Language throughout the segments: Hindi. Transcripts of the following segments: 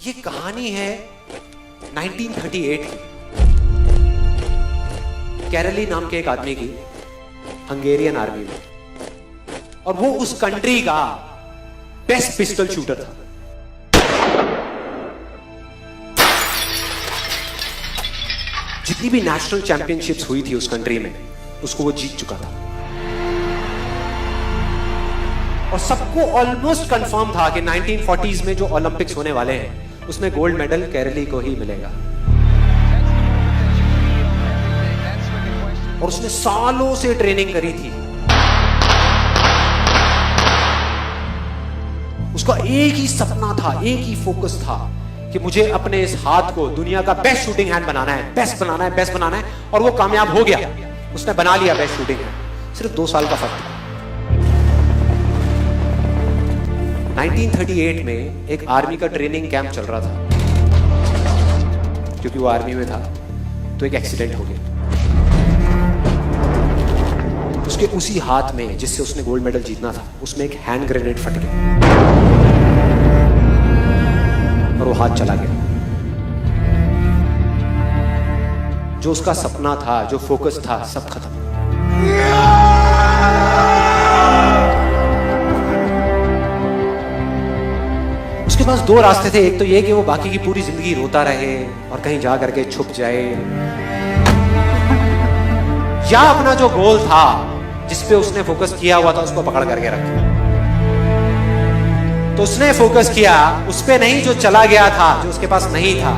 ये कहानी है 1938 की। कैरली नाम के एक आदमी की हंगेरियन आर्मी में, और वो उस कंट्री का बेस्ट पिस्टल शूटर था। जितनी भी नेशनल चैंपियनशिप्स हुई थी उस कंट्री में, उसको वो जीत चुका था। और सबको ऑलमोस्ट कंफर्म था कि 1940s में जो ओलंपिक्स होने वाले हैं उसमें गोल्ड मेडल कैरली को ही मिलेगा। और उसने सालों से ट्रेनिंग करी थी। उसका एक ही सपना था, एक ही फोकस था कि मुझे अपने इस हाथ को दुनिया का बेस्ट शूटिंग हैंड बनाना है, बेस्ट बनाना है, बेस्ट बनाना है। और वो कामयाब हो गया, उसने बना लिया बेस्ट शूटिंग हैंड। सिर्फ 2 साल का फर्क था। 1938 में एक आर्मी का ट्रेनिंग कैंप चल रहा था। क्योंकि वो आर्मी में था तो एक एक्सीडेंट हो गया। उसके उसी हाथ में जिससे उसने गोल्ड मेडल जीतना था, उसमें एक हैंड ग्रेनेड फट गया और वो हाथ चला गया। जो उसका सपना था, जो फोकस था, सब खत्म। उसके पास 2 रास्ते थे। एक तो ये कि वो बाकी की पूरी जिंदगी रोता रहे और कहीं जा करके छुप जाए, या अपना जो गोल था जिस पे उसने फोकस किया हुआ था उसको पकड़ करके रखे। तो उसने फोकस किया उस पे नहीं जो चला गया था, जो उसके पास नहीं था।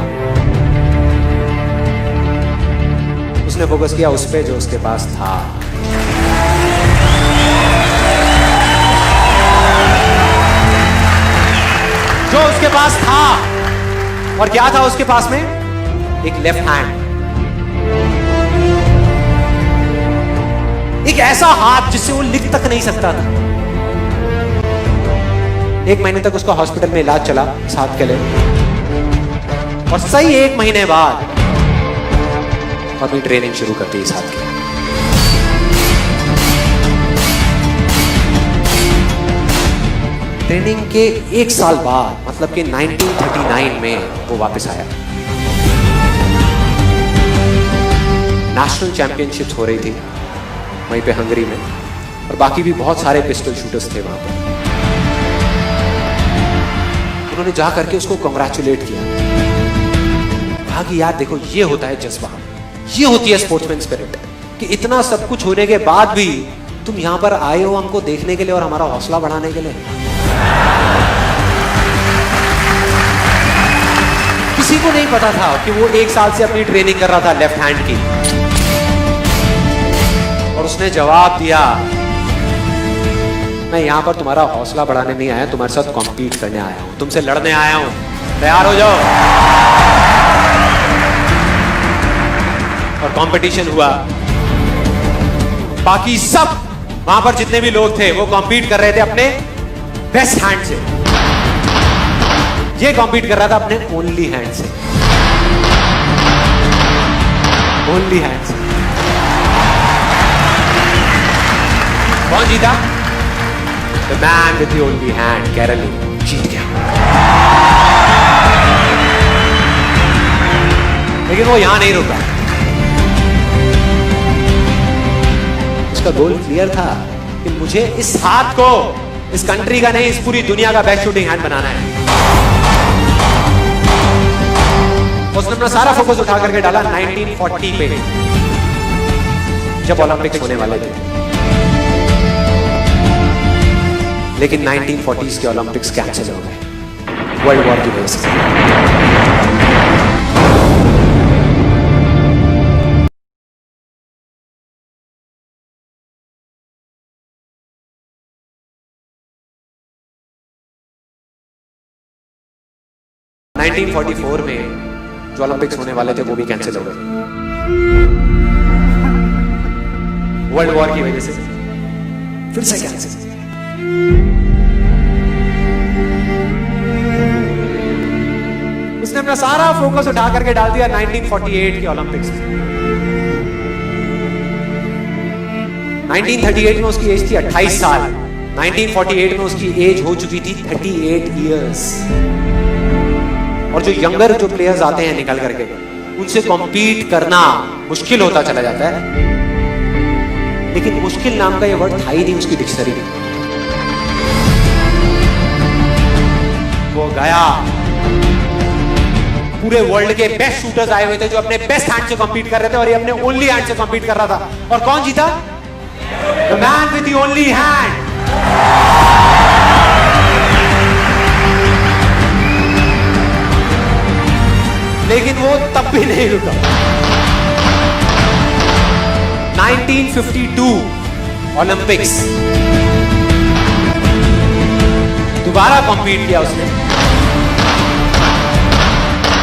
उसने फोकस किया उस पे जो उसके पास था। जो उसके पास था। और क्या था उसके पास में? एक लेफ्ट हैंड, एक ऐसा हाथ जिससे वो लिख तक नहीं सकता था। 1 महीने तक उसका हॉस्पिटल में इलाज चला इस हाथ के लिए, और सही 1 महीने बाद अपनी ट्रेनिंग शुरू कर दी इस हाथ की। ट्रेनिंग के 1 साल बाद, मतलब कि 1939 में वो वापस आया। नेशनल चैंपियनशिप्स हो रही थी वहीं पे हंगरी में, और बाकी भी बहुत सारे पिस्टल शूटर्स थे वहां पर। उन्होंने जा करके उसको कांग्रेचुलेट किया। कहा कि यार देखो, ये होता है जज्बा, ये होती है स्पोर्ट्समैन स्पिरिट, कि इतना सब कुछ होने के बाद भी तुम यहां पर आए हो हमको देखने के लिए और हमारा हौसला बढ़ाने के लिए। किसी को नहीं पता था कि वो 1 साल से अपनी ट्रेनिंग कर रहा था लेफ्ट हैंड की। और उसने जवाब दिया, मैं यहां पर तुम्हारा हौसला बढ़ाने नहीं आया, तुम्हारे साथ कॉम्पीट करने आया हूं, तुमसे लड़ने आया हूं, तैयार हो जाओ। और कंपटीशन हुआ। बाकी सब वहां पर जितने भी लोग थे वो कॉम्पीट कर रहे थे अपने बेस्ट हैंड से। ये कॉम्पीट कर रहा था अपने ओनली हैंड से। ओनली हैंड से। कौन जीता? The man with the only hand, Kairali जीत गया। लेकिन वो यहां नहीं रुका। उसका गोल क्लियर था कि मुझे इस हाथ को इस कंट्री का नहीं, इस पूरी दुनिया का बेस्ट शूटिंग हैंड बनाना है। उसने अपना सारा फोकस उठा करके डाला 1940 पे, जब ओलंपिक्स होने वाले थे। लेकिन 1940s के ओलंपिक्स कैंसिल हो गए वर्ल्ड वॉर की वजह से। – 1944 में जो ओलंपिक्स होने वाले थे वो भी कैंसिल हो गए वर्ल्ड वॉर की वजह से। फिर से कैंसिल। उसने अपना सारा फोकस उठा करके डाल दिया 1948 के ओलंपिक्स में। 1938 में उसकी एज थी 28 साल। 1948 में उसकी एज हो चुकी थी 38 इयर्स। और जो यंगर जो प्लेयर्स आते हैं निकल करके, उनसे कॉम्पीट करना मुश्किल होता चला जाता है। लेकिन मुश्किल नाम का ये वर्ड था ही नहीं उसकी डिक्शनरी में। वो गया, पूरे वर्ल्ड के बेस्ट शूटर्स आए हुए थे जो अपने बेस्ट हैंड से कॉम्पीट कर रहे थे, और ये अपने ओनली हैंड से कॉम्पीट कर रहा था। और कौन जीता? The man with the only hand. लेकिन वो तब भी नहीं रुका। 1952 ओलंपिक्स, दोबारा कॉम्पीट किया उसने,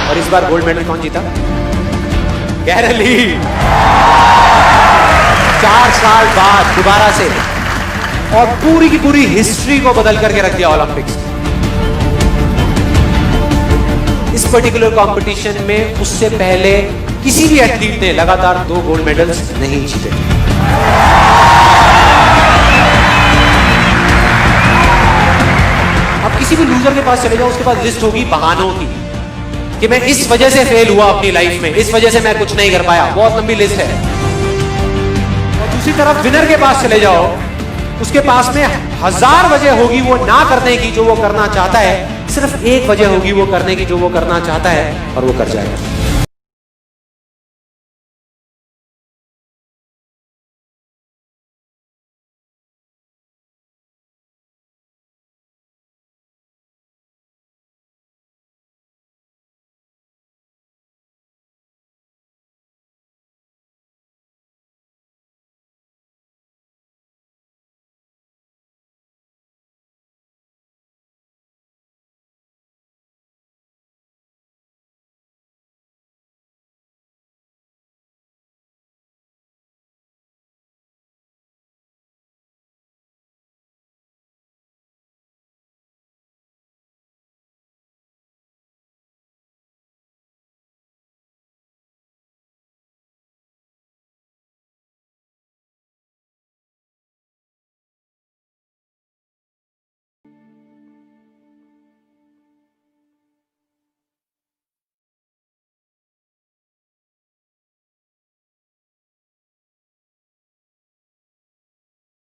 और इस बार गोल्ड मेडल कौन जीता? गैरल ली। 4 साल बाद दोबारा से, और पूरी की पूरी हिस्ट्री को बदल करके रख दिया ओलंपिक्स। इस पर्टिकुलर कंपटीशन में उससे पहले किसी भी एथलीट ने लगातार 2 गोल्ड मेडल्स नहीं जीते। अब किसी भी लूजर के पास चले जाओ, उसके पास लिस्ट होगी बहानों की कि मैं इस वजह से फेल हुआ अपनी लाइफ में, इस वजह से मैं कुछ नहीं कर पाया। बहुत लंबी लिस्ट है। और दूसरी तरफ विनर के पास चले जाओ, उसके पास में 1000 वजह होगी वो ना करने की जो वो करना चाहता है, सिर्फ एक वजह होगी वो करने की जो वो करना चाहता है, और वो कर जाएगा।